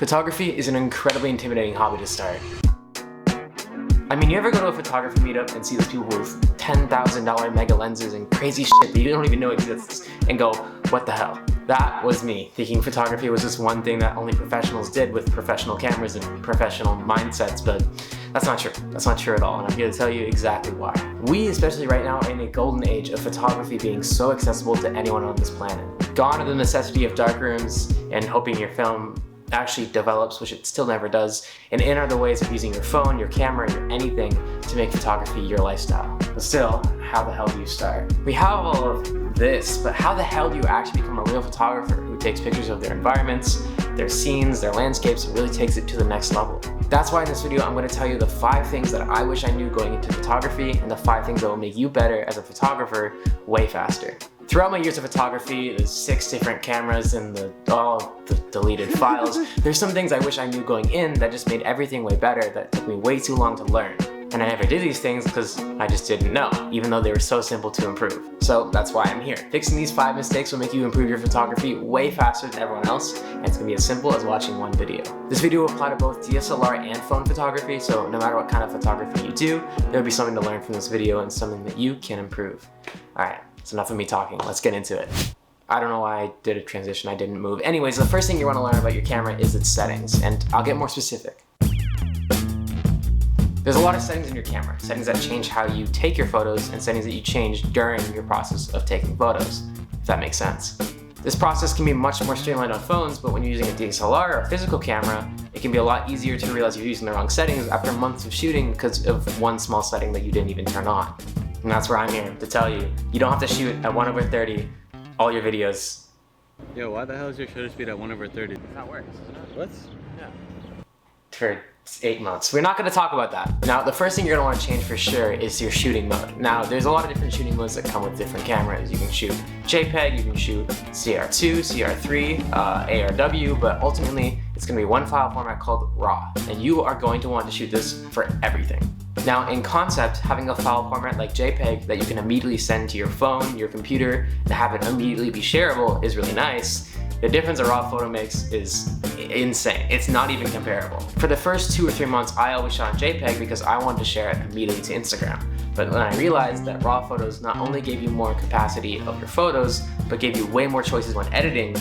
Photography is an incredibly intimidating hobby to start. I mean, you ever go to a photography meetup and see those people with $10,000 mega lenses and crazy shit that you don't even know exists and go, what the hell? That was me, thinking photography was just one thing that only professionals did with professional cameras and professional mindsets, but that's not true. That's not true at all, and I'm here to tell you exactly why. We, especially right now, are in a golden age of photography being so accessible to anyone on this planet. Gone are the necessity of darkrooms and hoping your film actually develops, which it still never does, and in are the ways of using your phone, your camera, or anything to make photography your lifestyle. But still, how the hell do you start? We have all of this, but how the hell do you actually become a real photographer who takes pictures of their environments, their scenes, their landscapes, and really takes it to the next level? That's why in this video, I'm going to tell you the 5 things that I wish I knew going into photography and the 5 things that will make you better as a photographer way faster. Throughout my years of photography, there's 6 different cameras and all the deleted files. There's some things I wish I knew going in that just made everything way better that took me way too long to learn. And I never did these things because I just didn't know, even though they were so simple to improve. So that's why I'm here. Fixing these 5 mistakes will make you improve your photography way faster than everyone else, and it's gonna be as simple as watching one video. This video will apply to both DSLR and phone photography, so no matter what kind of photography you do, there'll be something to learn from this video and something that you can improve. All right, it's enough of me talking, let's get into it. I don't know why I did a transition, I didn't move. Anyways, the first thing you wanna learn about your camera is its settings, and I'll get more specific. There's a lot of settings in your camera, settings that change how you take your photos and settings that you change during your process of taking photos, if that makes sense. This process can be much more streamlined on phones, but when you're using a DSLR or a physical camera, it can be a lot easier to realize you're using the wrong settings after months of shooting because of one small setting that you didn't even turn on. And that's where I'm here to tell you, you don't have to shoot at 1/30 all your videos. Yo, why the hell is your shutter speed at 1/30? That's how it works, isn't it? What? Yeah. For 8 months. We're not going to talk about that. Now, the first thing you're going to want to change for sure is your shooting mode. Now, there's a lot of different shooting modes that come with different cameras. You can shoot JPEG, you can shoot CR2, CR3, ARW, but ultimately, it's going to be one file format called RAW, and you are going to want to shoot this for everything. Now, in concept, having a file format like JPEG that you can immediately send to your phone, your computer, and have it immediately be shareable is really nice. The difference a RAW photo makes is insane. It's not even comparable. For the first 2 or 3 months, I always shot on JPEG because I wanted to share it immediately to Instagram. But when I realized that RAW photos not only gave you more capacity of your photos, but gave you way more choices when editing,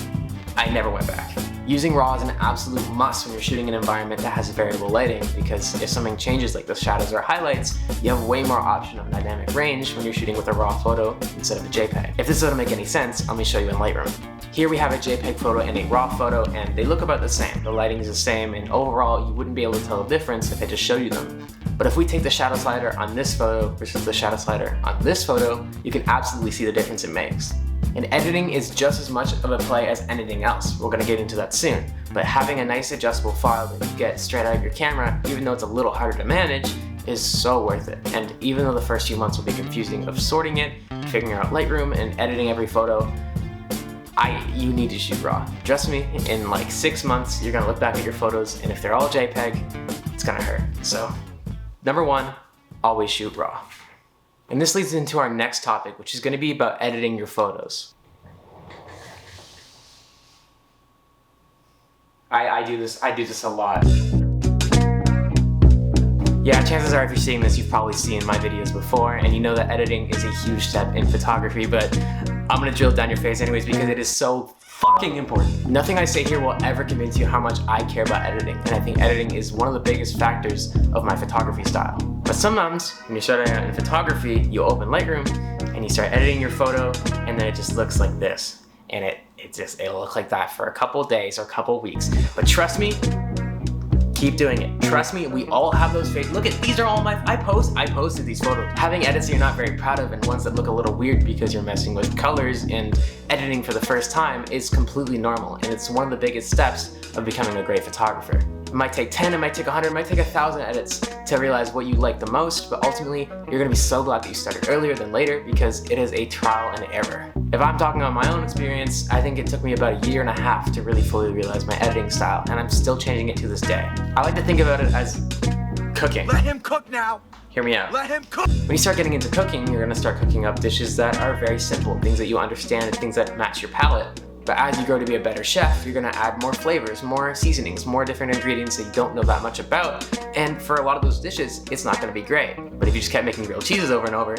I never went back. Using RAW is an absolute must when you're shooting an environment that has variable lighting, because if something changes like the shadows or highlights, you have way more option of dynamic range when you're shooting with a RAW photo instead of a JPEG. If this doesn't make any sense, let me show you in Lightroom. Here we have a JPEG photo and a RAW photo, and they look about the same. The lighting is the same, and overall you wouldn't be able to tell the difference if I just showed you them. But if we take the shadow slider on this photo versus the shadow slider on this photo, you can absolutely see the difference it makes. And editing is just as much of a play as anything else. We're gonna get into that soon. But having a nice adjustable file that you get straight out of your camera, even though it's a little harder to manage, is so worth it. And even though the first few months will be confusing of sorting it, figuring out Lightroom, and editing every photo, you need to shoot RAW. Trust me, in like 6 months, you're gonna look back at your photos, and if they're all JPEG, it's gonna hurt. So, number 1, always shoot RAW. And this leads into our next topic, which is going to be about editing your photos. I do this a lot. Yeah, chances are if you're seeing this, you've probably seen my videos before, and you know that editing is a huge step in photography, but I'm gonna drill it down your face anyways because it is so fucking important. Nothing I say here will ever convince you how much I care about editing, and I think editing is one of the biggest factors of my photography style. But sometimes, when you're starting out in photography, you open Lightroom and you start editing your photo, and then it just looks like this. And it'll look like that for a couple days or a couple weeks. But trust me, keep doing it. Trust me, we all have those phases. Look at, these are all I posted these photos. Having edits you're not very proud of and ones that look a little weird because you're messing with colors and editing for the first time is completely normal, and it's one of the biggest steps of becoming a great photographer. It might take 10, it might take 100, it might take 1,000 edits to realize what you like the most, but ultimately, you're gonna be so glad that you started earlier than later because it is a trial and error. If I'm talking about my own experience, I think it took me about 1.5 years to really fully realize my editing style, and I'm still changing it to this day. I like to think about it as cooking. Let him cook now! Hear me out. Let him cook! When you start getting into cooking, you're gonna start cooking up dishes that are very simple, things that you understand and things that match your palate. But as you grow to be a better chef, you're gonna add more flavors, more seasonings, more different ingredients that you don't know that much about. And for a lot of those dishes, it's not gonna be great. But if you just kept making grilled cheeses over and over,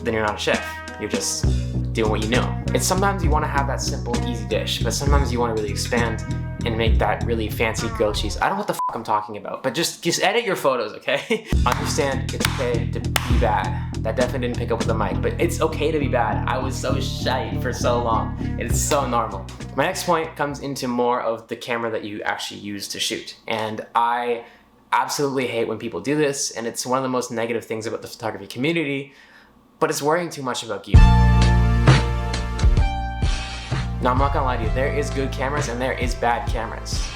then you're not a chef. You're just doing what you know. It's sometimes you wanna have that simple, easy dish, but sometimes you wanna really expand and make that really fancy grilled cheese. I don't know what the fuck I'm talking about, but just edit your photos, okay? Understand it's okay to be bad. That definitely didn't pick up with the mic, but it's okay to be bad. I was so shy for so long. It's so normal. My next point comes into more of the camera that you actually use to shoot. And I absolutely hate when people do this, and it's one of the most negative things about the photography community, but it's worrying too much about you. Now, I'm not gonna lie to you, there is good cameras and there is bad cameras.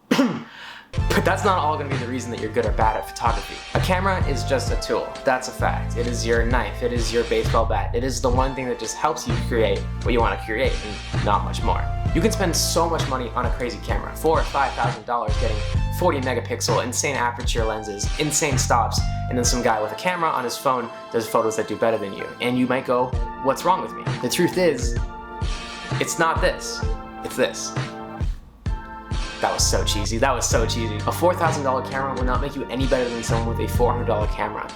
But that's not all gonna be the reason that you're good or bad at photography. A camera is just a tool, that's a fact. It is your knife, it is your baseball bat. It is the one thing that just helps you create what you wanna create and not much more. You can spend so much money on a crazy camera, $4,000 or $5,000 getting 40 megapixel, insane aperture lenses, insane stops, and then some guy with a camera on his phone does photos that do better than you. And you might go, what's wrong with me? The truth is, it's not this, it's this. That was so cheesy, that was so cheesy. A $4,000 camera will not make you any better than someone with a $400 camera.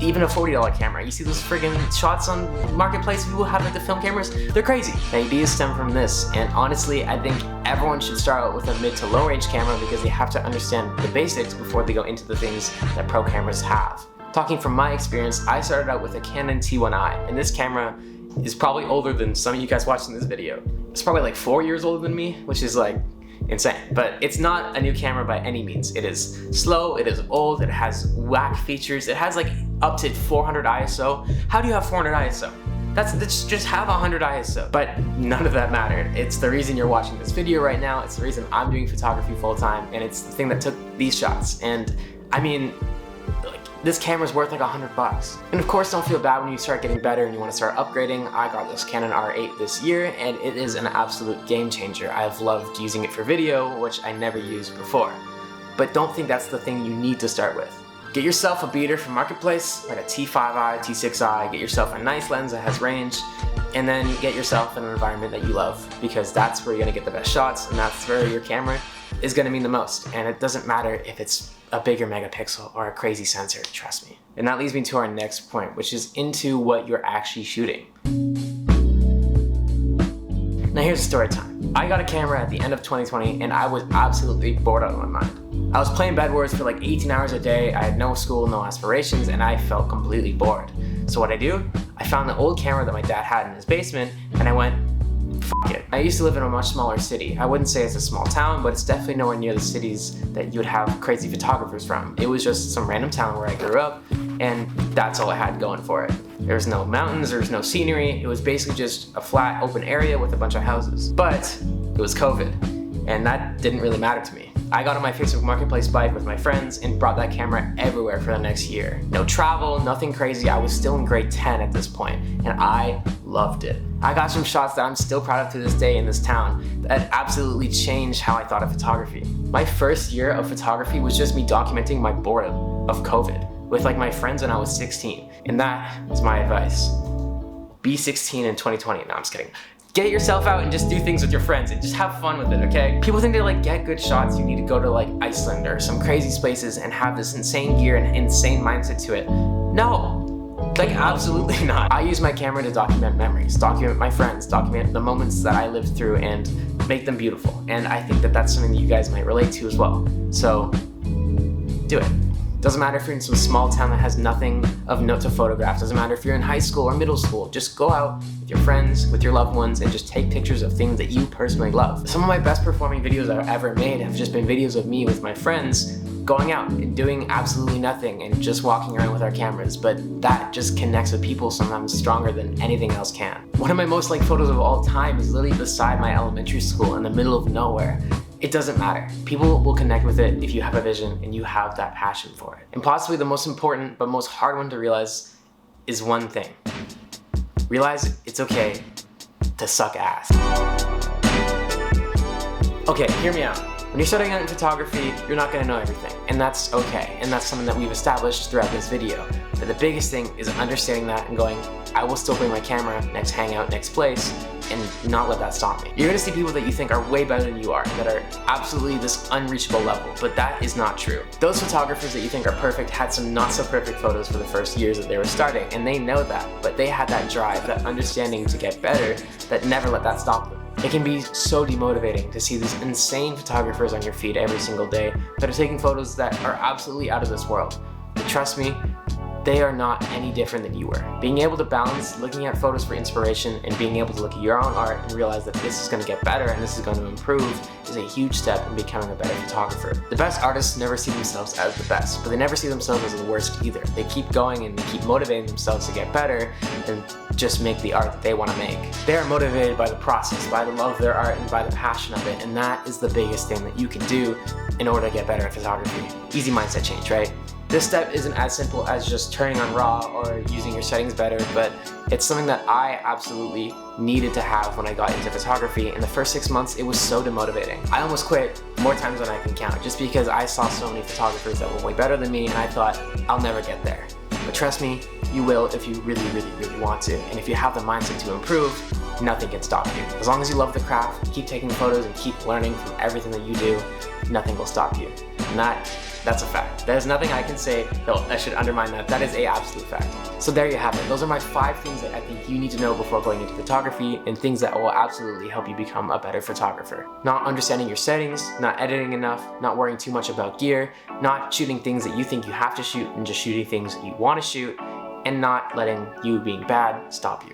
Even a $40 camera. You see those friggin' shots on Marketplace people have like the film cameras? They're crazy. The ideas stem from this, and honestly, I think everyone should start out with a mid to low range camera because they have to understand the basics before they go into the things that pro cameras have. Talking from my experience, I started out with a Canon T1i, and this camera is probably older than some of you guys watching this video. It's probably like 4 years older than me, which is like insane. But it's not a new camera by any means. It is slow, it is old, it has whack features, it has like up to 400 ISO. How do you have 400 ISO? That's just have 100 ISO. But none of that mattered. It's the reason you're watching this video right now, it's the reason I'm doing photography full time, and it's the thing that took these shots. And I mean, like, this camera's worth like $100. And of course, don't feel bad when you start getting better and you want to start upgrading. I got this Canon R8 this year, and it is an absolute game changer. I've loved using it for video, which I never used before. But don't think that's the thing you need to start with. Get yourself a beater from Marketplace, like a T5i, T6i, get yourself a nice lens that has range, and then get yourself in an environment that you love, because that's where you're gonna get the best shots, and that's where your camera is gonna mean the most. And it doesn't matter if it's a bigger megapixel or a crazy sensor, trust me. And that leads me to our next point, which is into what you're actually shooting. Now here's story time. I got a camera at the end of 2020 and I was absolutely bored out of my mind. I was playing Bed Wars for like 18 hours a day, I had no school, no aspirations, and I felt completely bored. So what I do? I found the old camera that my dad had in his basement and I went, fuck it. I used to live in a much smaller city. I wouldn't say it's a small town, but it's definitely nowhere near the cities that you would have crazy photographers from. It was just some random town where I grew up, and that's all I had going for it. There was no mountains, there was no scenery. It was basically just a flat open area with a bunch of houses. But it was COVID, and that didn't really matter to me. I got on my Facebook Marketplace bike with my friends and brought that camera everywhere for the next year. No travel, nothing crazy. I was still in grade 10 at this point, and I loved it. I got some shots that I'm still proud of to this day in this town that absolutely changed how I thought of photography. My first year of photography was just me documenting my boredom of COVID with like my friends when I was 16. And that is my advice. Be 16 in 2020. No, I'm just kidding. Get yourself out and just do things with your friends and just have fun with it, okay? People think to like get good shots, you need to go to like Iceland or some crazy places and have this insane gear and insane mindset to it. No, like absolutely not. I use my camera to document memories, document my friends, document the moments that I lived through and make them beautiful. And I think that that's something that you guys might relate to as well. So do it. Doesn't matter if you're in some small town that has nothing of note to photograph. Doesn't matter if you're in high school or middle school. Just go out with your friends, with your loved ones, and just take pictures of things that you personally love. Some of my best performing videos I've ever made have just been videos of me with my friends going out and doing absolutely nothing and just walking around with our cameras. But that just connects with people sometimes stronger than anything else can. One of my most liked photos of all time is literally beside my elementary school in the middle of nowhere. It doesn't matter. People will connect with it if you have a vision and you have that passion for it. And possibly the most important but most hard one to realize is one thing. Realize it's okay to suck ass. Okay, hear me out. When you're starting out in photography, you're not gonna know everything, and that's okay, and that's something that we've established throughout this video. But the biggest thing is understanding that and going, I will still bring my camera next hangout, next place, and not let that stop me. You're gonna see people that you think are way better than you are, that are absolutely this unreachable level, but that is not true. Those photographers that you think are perfect had some not so perfect photos for the first years that they were starting, and they know that, but they had that drive, that understanding to get better, that never let that stop them. It can be so demotivating to see these insane photographers on your feed every single day that are taking photos that are absolutely out of this world. But trust me, they are not any different than you were. Being able to balance looking at photos for inspiration and being able to look at your own art and realize that this is going to get better and this is going to improve is a huge step in becoming a better photographer. The best artists never see themselves as the best, but they never see themselves as the worst either. They keep going and they keep motivating themselves to get better and just make the art that they want to make. They are motivated by the process, by the love of their art, and by the passion of it, and that is the biggest thing that you can do in order to get better at photography. Easy mindset change, right? This step isn't as simple as just turning on RAW or using your settings better, but it's something that I absolutely needed to have when I got into photography. In the first 6 months, it was so demotivating. I almost quit more times than I can count, just because I saw so many photographers that were way better than me, and I thought, I'll never get there. But trust me, you will if you really, really, really want to. And if you have the mindset to improve, nothing can stop you. As long as you love the craft, keep taking photos and keep learning from everything that you do, nothing will stop you. And that's a fact. There's nothing I can say that should undermine that. That is an absolute fact. So there you have it. Those are my 5 things that I think you need to know before going into photography, and things that will absolutely help you become a better photographer. Not understanding your settings, not editing enough, not worrying too much about gear, not shooting things that you think you have to shoot and just shooting things that you want to shoot, and not letting you being bad stop you.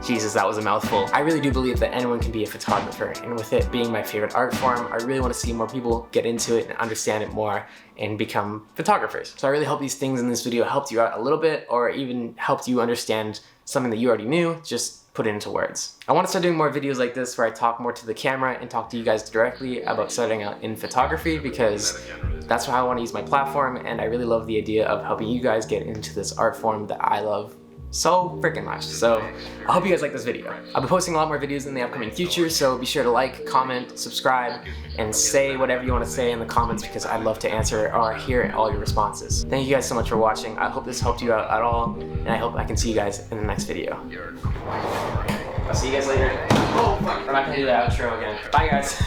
Jesus, that was a mouthful. I really do believe that anyone can be a photographer, and with it being my favorite art form, I really want to see more people get into it and understand it more and become photographers. So I really hope these things in this video helped you out a little bit, or even helped you understand something that you already knew, just put it into words. I want to start doing more videos like this where I talk more to the camera and talk to you guys directly about starting out in photography, because that's how I want to use my platform, and I really love the idea of helping you guys get into this art form that I love so freaking much. So I hope you guys like this video. I'll be posting a lot more videos in the upcoming future, so be sure to like, comment, subscribe, and say whatever you want to say in the comments, because I'd love to answer or hear all your responses. Thank you guys so much for watching. I hope this helped you out at all, and I hope I can see you guys in the next video. I'll see you guys later. Oh fuck, I'm not gonna do the outro again. Bye guys.